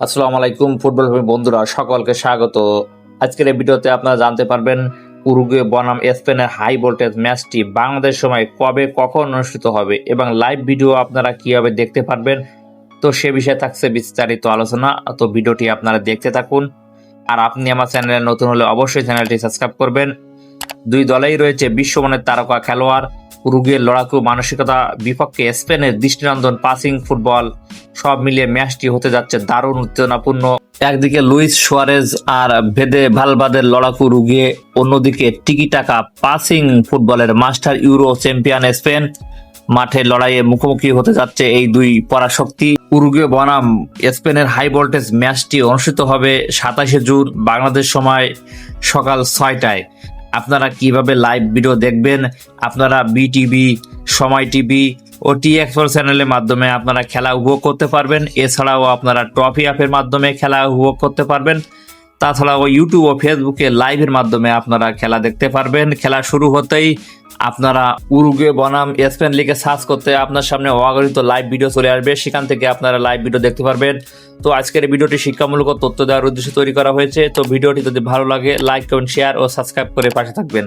আসসালামু আলাইকুম ফুটবল প্রেমী বন্ধুরা, সকলকে স্বাগত। আজকের এই ভিডিওতে আপনারা জানতে পারবেন উরুগুয়ে বনাম স্পেনের হাই ভোল্টেজ ম্যাচটি বাংলাদেশ সময় কবে কখন অনুষ্ঠিত হবে এবং লাইভ ভিডিও আপনারা কিভাবে দেখতে পারবেন। তো সে বিষয়ে থাকছে বিস্তারিত আলোচনা। তো ভিডিওটি আপনারা দেখতে থাকুন। আর আপনি আমার চ্যানেলে নতুন হলে অবশ্যই চ্যানেলটি সাবস্ক্রাইব করবেন। দুই দলেই রয়েছে বিশ্বমানের তারকা খেলোয়াড়। উরুগুয়ের লড়াকু মানসিকতা বিপক্ষে স্পেনের দৃষ্টিনন্দন পাসিং ফুটবল, সব মিলিয়ে ম্যাচটি হতে যাচ্ছে দারুণ উত্তেজনাপূর্ণ। একদিকে লুইস সুয়ারেজ আর ভেদে ভালবাদের লড়াকু উরুগুয়ে, অন্যদিকে টিকি টাকা পাসিং ফুটবলের মাস্টার ইউরো চ্যাম্পিয়ন স্পেন। মাঠে লড়াইয়ে মুখোমুখি হতে যাচ্ছে এই দুই পরাশক্তি। উরুগুয়ে বনাম স্পেনের হাই ভোল্টেজ ম্যাচটি অনুষ্ঠিত হবে 27শে জুন বাংলাদেশ সময় সকাল 6টায়। আপনারা কিভাবে লাইভ ভিডিও দেখবেন? আপনারা বিটিভি, সময় টিভি ও টি এক্সপ্রেস চ্যানেলের মাধ্যমে আপনারা খেলা উপভোগ করতে পারবেন। এছাড়াও আপনারা ট্রফি অ্যাপের মাধ্যমে খেলা উপভোগ করতে পারবেন। তাছাড়াও ইউটিউব ও ফেসবুকে লাইভের মাধ্যমে আপনারা খেলা দেখতে পারবেন। খেলা শুরু হতেই আপনারা উরুগুয়ে বনাম স্পেন লিগে সার্চ করতে আপনার সামনে অগণিত লাইভ ভিডিও চলে আসবে, সেখান থেকে আপনারা লাইভ ভিডিও দেখতে পারবেন। তো আজকের এই ভিডিওটি শিক্ষামূলক তথ্য দেওয়ার উদ্দেশ্যে তৈরি করা হয়েছে। তো ভিডিওটি যদি ভালো লাগে লাইক, কমেন্ট, শেয়ার ও সাবস্ক্রাইব করে পাশে থাকবেন।